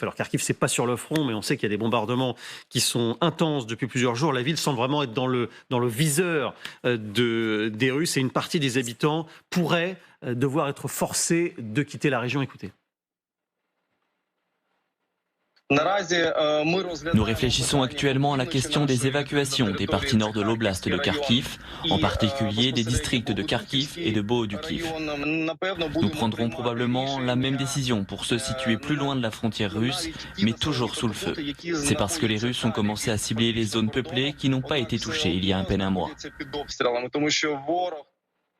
Alors Kharkiv, c'est pas sur le front, mais on sait qu'il y a des bombardements qui sont intenses depuis plusieurs jours. La ville semble vraiment être dans le viseur des Russes et une partie des habitants pourrait devoir être forcés de quitter la région. Écoutez. Nous réfléchissons actuellement à la question des évacuations des parties nord de l'oblast de Kharkiv, en particulier des districts de Kharkiv et de Bohodukhiv. Nous prendrons probablement la même décision pour se situer plus loin de la frontière russe, mais toujours sous le feu. C'est parce que les Russes ont commencé à cibler les zones peuplées qui n'ont pas été touchées il y a à peine un mois.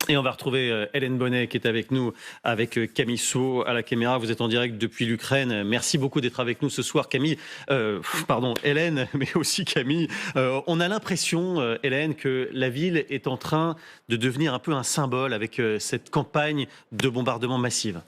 Et on va retrouver Hélène Bonnet qui est avec nous, avec Camille Sceaux à la caméra. Vous êtes en direct depuis l'Ukraine. Merci beaucoup d'être avec nous ce soir, Camille. Hélène, mais aussi Camille. On a l'impression, Hélène, que la ville est en train de devenir un peu un symbole avec cette campagne de bombardement massive.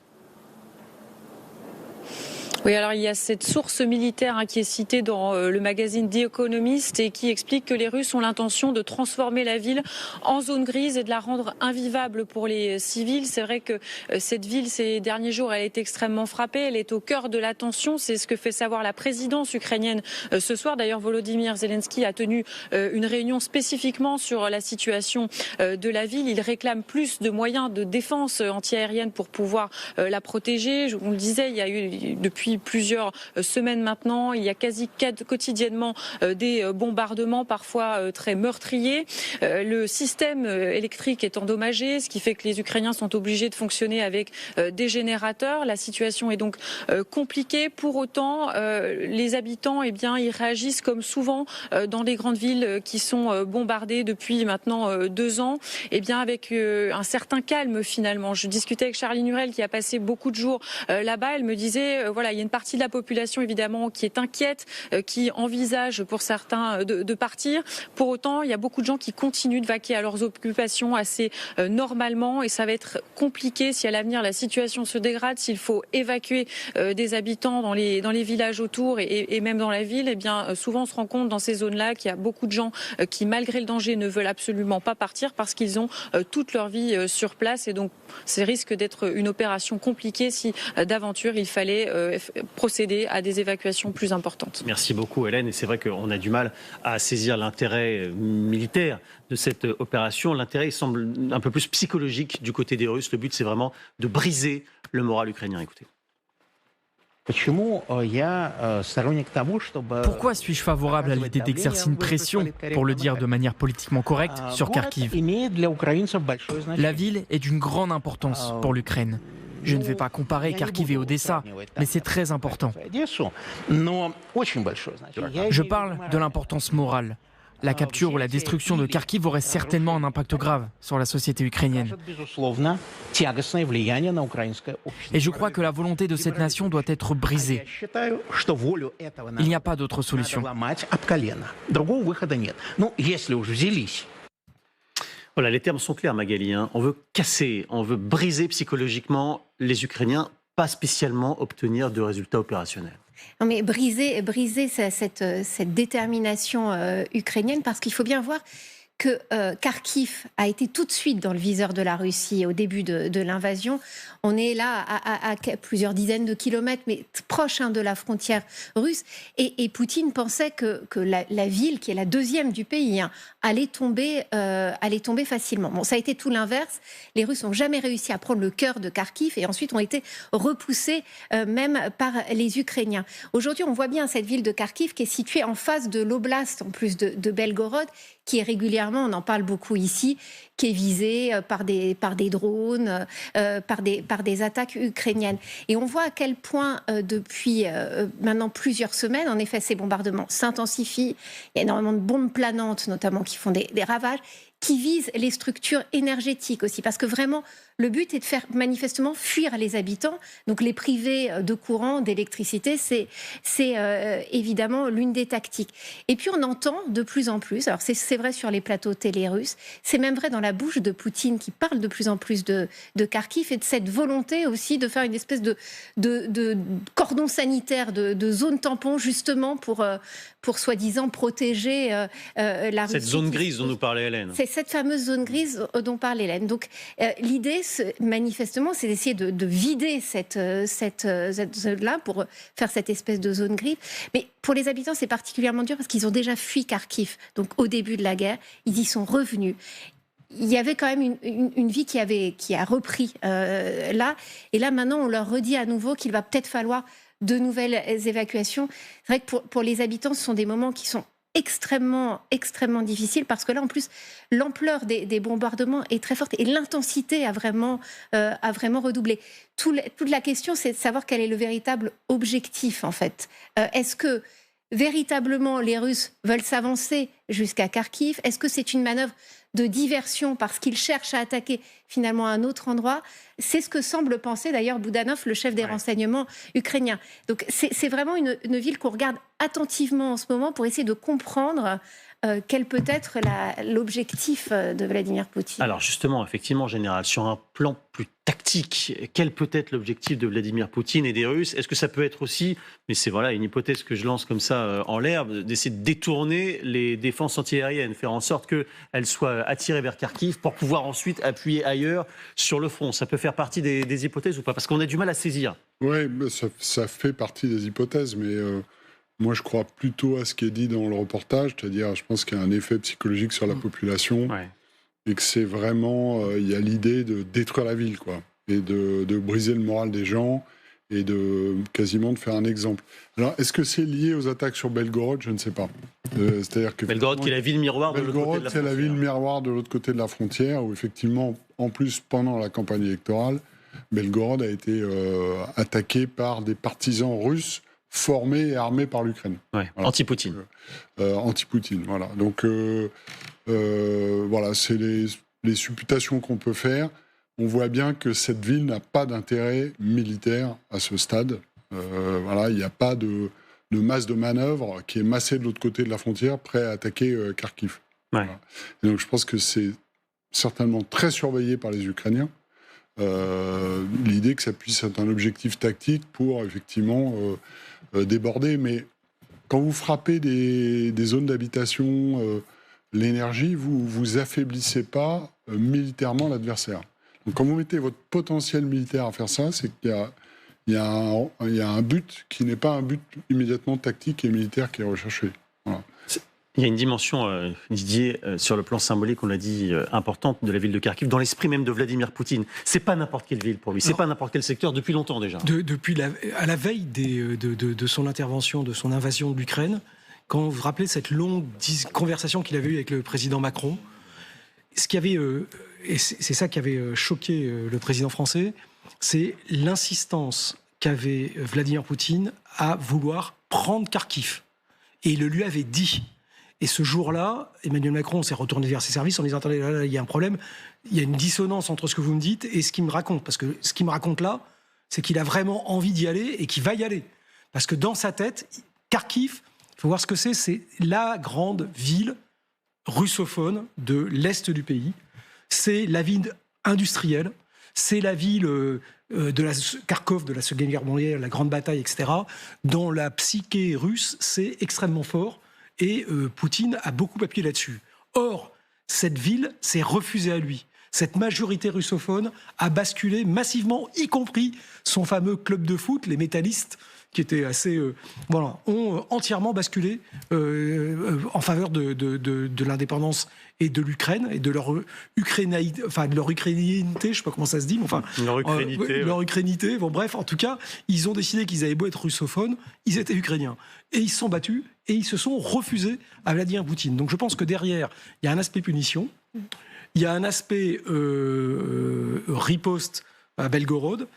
Oui, alors il y a cette source militaire qui est citée dans le magazine The Economist et qui explique que les Russes ont l'intention de transformer la ville en zone grise et de la rendre invivable pour les civils. C'est vrai que cette ville, ces derniers jours, elle est extrêmement frappée. Elle est au cœur de l'attention. C'est ce que fait savoir la présidence ukrainienne ce soir. D'ailleurs, Volodymyr Zelensky a tenu une réunion spécifiquement sur la situation de la ville. Il réclame plus de moyens de défense antiaérienne pour pouvoir la protéger. On le disait, il y a eu depuis plusieurs semaines maintenant, il y a quasi quotidiennement des bombardements, parfois très meurtriers. Le système électrique est endommagé, ce qui fait que les Ukrainiens sont obligés de fonctionner avec des générateurs. La situation est donc compliquée. Pour autant, les habitants, ils réagissent comme souvent dans les grandes villes qui sont bombardées depuis maintenant 2 ans, avec un certain calme finalement. Je discutais avec Charlie Nurel qui a passé beaucoup de jours là-bas. Elle me disait, il y a une partie de la population évidemment qui est inquiète, qui envisage pour certains de partir. Pour autant, il y a beaucoup de gens qui continuent de vaquer à leurs occupations assez normalement et ça va être compliqué si à l'avenir la situation se dégrade, s'il faut évacuer des habitants dans les villages autour et même dans la ville. Souvent on se rend compte dans ces zones-là qu'il y a beaucoup de gens qui malgré le danger ne veulent absolument pas partir parce qu'ils ont toute leur vie sur place et donc ça risque d'être une opération compliquée si d'aventure il fallait procéder à des évacuations plus importantes. Merci beaucoup Hélène, et c'est vrai qu'on a du mal à saisir l'intérêt militaire de cette opération. L'intérêt semble un peu plus psychologique du côté des Russes. Le but c'est vraiment de briser le moral ukrainien. Écoutez. Pourquoi suis-je favorable à l'idée d'exercer une pression, pour le dire de manière politiquement correcte, sur Kharkiv? La ville est d'une grande importance pour l'Ukraine. Je ne vais pas comparer Kharkiv et Odessa, mais c'est très important. Je parle de l'importance morale. La capture ou la destruction de Kharkiv aurait certainement un impact grave sur la société ukrainienne. Et je crois que la volonté de cette nation doit être brisée. Il n'y a pas d'autre solution. Voilà, les termes sont clairs, Magali. On veut casser, on veut briser psychologiquement les Ukrainiens, pas spécialement obtenir de résultats opérationnels. Non mais briser cette détermination ukrainienne, parce qu'il faut bien voir que Kharkiv a été tout de suite dans le viseur de la Russie au début de l'invasion. On est là à plusieurs dizaines de kilomètres, mais proche de la frontière russe. Et Poutine pensait que la ville, qui est la deuxième du pays, allait tomber facilement. Bon, ça a été tout l'inverse. Les Russes n'ont jamais réussi à prendre le cœur de Kharkiv et ensuite ont été repoussés même par les Ukrainiens. Aujourd'hui, on voit bien cette ville de Kharkiv qui est située en face de l'oblast, en plus de Belgorod, qui est régulièrement, on en parle beaucoup ici, qui est visée par des drones, par des attaques ukrainiennes. Et on voit à quel point, depuis maintenant plusieurs semaines, en effet, ces bombardements s'intensifient. Il y a énormément de bombes planantes, notamment, qui font des ravages, qui visent les structures énergétiques aussi. Parce que vraiment, le but est de faire manifestement fuir les habitants. Donc les priver de courant, d'électricité, c'est évidemment l'une des tactiques. Et puis on entend de plus en plus, alors c'est vrai sur les plateaux télé russes, c'est même vrai dans la bouche de Poutine qui parle de plus en plus de Kharkiv et de cette volonté aussi de faire une espèce de cordon sanitaire, de zone tampon justement pour soi-disant protéger la Russie. Cette zone grise dont nous parlait Hélène. C'est cette fameuse zone grise dont parle Hélène. Donc l'idée, manifestement, c'est d'essayer de vider cette zone-là pour faire cette espèce de zone grise. Mais pour les habitants, c'est particulièrement dur parce qu'ils ont déjà fui Kharkiv. Donc au début de la guerre, ils y sont revenus. Il y avait quand même une vie qui a repris là. Et là, maintenant, on leur redit à nouveau qu'il va peut-être falloir de nouvelles évacuations. C'est vrai que pour les habitants, ce sont des moments qui sont extrêmement difficiles parce que là, en plus, l'ampleur des bombardements est très forte et l'intensité a vraiment redoublé. Toute la question, c'est de savoir quel est le véritable objectif, en fait. Est-ce que véritablement les Russes veulent s'avancer jusqu'à Kharkiv? Est-ce que c'est une manœuvre de diversion parce qu'ils cherchent à attaquer finalement un autre endroit? C'est ce que semble penser d'ailleurs Boudanov, le chef des renseignements ukrainiens. Donc c'est vraiment une ville qu'on regarde attentivement en ce moment pour essayer de comprendre quel peut être l'objectif de Vladimir Poutine. Alors justement, effectivement, général, sur un plan plus tactique, quel peut être l'objectif de Vladimir Poutine et des Russes? Est-ce que ça peut être aussi, mais c'est une hypothèse que je lance comme ça en l'air, d'essayer de détourner les défenses antiaériennes, faire en sorte qu'elles soient attirées vers Kharkiv pour pouvoir ensuite appuyer ailleurs sur le front? Ça peut faire partie des hypothèses ou pas? Parce qu'on a du mal à saisir. Oui, ça fait partie des hypothèses, mais moi je crois plutôt à ce qui est dit dans le reportage, c'est-à-dire je pense qu'il y a un effet psychologique sur la population et que c'est vraiment, il y a l'idée de détruire la ville, quoi, et de briser le moral des gens et quasiment de faire un exemple. Alors, est-ce que c'est lié aux attaques sur Belgorod? Je ne sais pas. C'est-à-dire que Belgorod, qui est la ville miroir de l'autre côté de la frontière. C'est la ville miroir de l'autre côté de la frontière, où effectivement, en plus, pendant la campagne électorale, Belgorod a été attaqué par des partisans russes formés et armés par l'Ukraine. Ouais, voilà. Anti-Poutine. Anti-Poutine, voilà. Donc, voilà, c'est les supputations qu'on peut faire. On voit bien que cette ville n'a pas d'intérêt militaire à ce stade. Voilà, il n'y a pas de masse de manœuvre qui est massée de l'autre côté de la frontière, prêt à attaquer Kharkiv. Ouais. Voilà. Et donc, je pense que c'est certainement très surveillé par les Ukrainiens. L'idée que ça puisse être un objectif tactique pour effectivement déborder. Mais quand vous frappez des zones d'habitation, l'énergie, vous affaiblissez pas militairement l'adversaire. Donc quand vous mettez votre potentiel militaire à faire ça, c'est qu'il y a un but qui n'est pas un but immédiatement tactique et militaire qui est recherché. Voilà. Il y a une dimension, Didier, sur le plan symbolique, on l'a dit, importante de la ville de Kharkiv, dans l'esprit même de Vladimir Poutine. C'est pas n'importe quelle ville pour lui, c'est pas n'importe quel secteur depuis longtemps déjà. À la veille de son intervention, de son invasion de l'Ukraine, quand vous vous rappelez cette longue conversation qu'il avait eue avec le président Macron, ce qui avait, et c'est ça qui avait choqué le président français, c'est l'insistance qu'avait Vladimir Poutine à vouloir prendre Kharkiv. Et il le lui avait dit. Et ce jour-là, Emmanuel Macron s'est retourné vers ses services en disant « Attendez, là, il y a un problème, il y a une dissonance entre ce que vous me dites et ce qu'il me raconte. » Parce que ce qu'il me raconte là, c'est qu'il a vraiment envie d'y aller et qu'il va y aller. Parce que dans sa tête, Kharkiv, il faut voir ce que c'est la grande ville russophone de l'Est du pays. C'est la ville industrielle, c'est la ville de la Kharkov, de la Seconde Guerre mondiale, la grande bataille, etc. Dans la psyché russe, c'est extrêmement fort. Et Poutine a beaucoup appuyé là-dessus. Or, cette ville s'est refusée à lui. Cette majorité russophone a basculé massivement, y compris son fameux club de foot, les métallistes, qui étaient assez... ont entièrement basculé en faveur de l'indépendance et de l'Ukraine, et de leur ukrainienité, je ne sais pas comment ça se dit, mais enfin... Leur ukrainité, bon bref, en tout cas, ils ont décidé qu'ils avaient beau être russophones, ils étaient ukrainiens. Et ils se sont battus, et ils se sont refusés à Vladimir Poutine. Donc je pense que derrière, il y a un aspect punition, il y a un aspect riposte à Belgorod,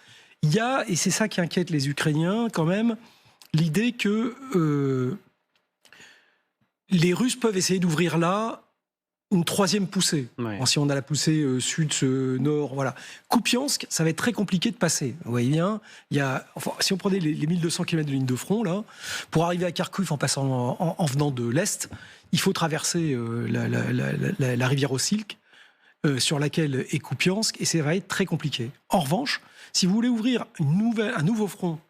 il y a, et c'est ça qui inquiète les Ukrainiens quand même, l'idée que les Russes peuvent essayer d'ouvrir là une troisième poussée. Ouais. Si on a la poussée sud-nord, voilà. Kupiansk, ça va être très compliqué de passer. Vous voyez bien, si on prenait les 1200 km de ligne de front, là, pour arriver à Kharkiv en passant en venant de l'Est, il faut traverser la rivière Osilk, sur laquelle est Kupiansk, et ça va être très compliqué. En revanche, si vous voulez ouvrir un nouveau front,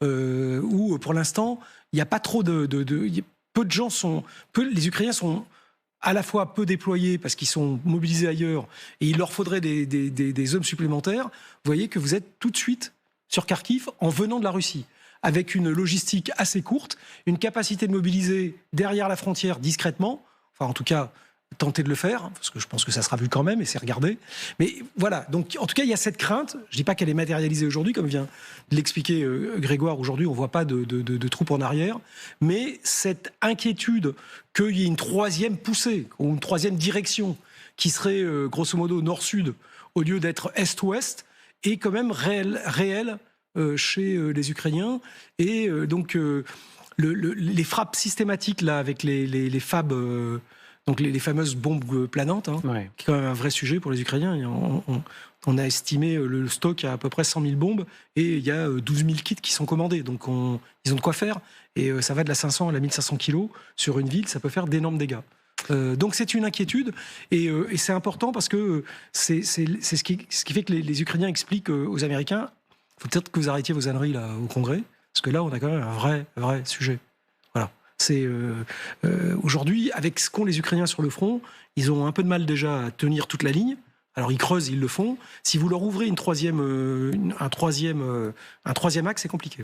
où pour l'instant, il n'y a pas trop peu de gens les Ukrainiens sont à la fois peu déployés parce qu'ils sont mobilisés ailleurs et il leur faudrait des hommes supplémentaires, vous voyez que vous êtes tout de suite sur Kharkiv en venant de la Russie, avec une logistique assez courte, une capacité de mobiliser derrière la frontière discrètement, enfin en tout cas tenter de le faire, parce que je pense que ça sera vu quand même et c'est regardé. Mais voilà, donc en tout cas il y a cette crainte, je ne dis pas qu'elle est matérialisée aujourd'hui, comme vient de l'expliquer Grégoire, aujourd'hui on ne voit pas de troupes en arrière, mais cette inquiétude qu'il y ait une troisième poussée, ou une troisième direction, qui serait grosso modo nord-sud, au lieu d'être est-ouest, est quand même réelle chez les Ukrainiens. Et donc les frappes systématiques là, avec les FAB... donc les fameuses bombes planantes, hein, Ouais. qui est quand même un vrai sujet pour les Ukrainiens. On a estimé le stock à peu près 100 000 bombes et il y a 12 000 kits qui sont commandés. Donc ils ont de quoi faire et ça va de la 500 à la 1500 kilos sur une ville, ça peut faire d'énormes dégâts. Donc c'est une inquiétude et c'est important parce que c'est ce qui fait que les Ukrainiens expliquent aux Américains, il faut peut-être que vous arrêtiez vos âneries là, au Congrès, parce que là on a quand même un vrai sujet. Voilà. C'est aujourd'hui, avec ce qu'ont les Ukrainiens sur le front, ils ont un peu de mal déjà à tenir toute la ligne. Alors ils creusent, ils le font. Si vous leur ouvrez un troisième axe, c'est compliqué.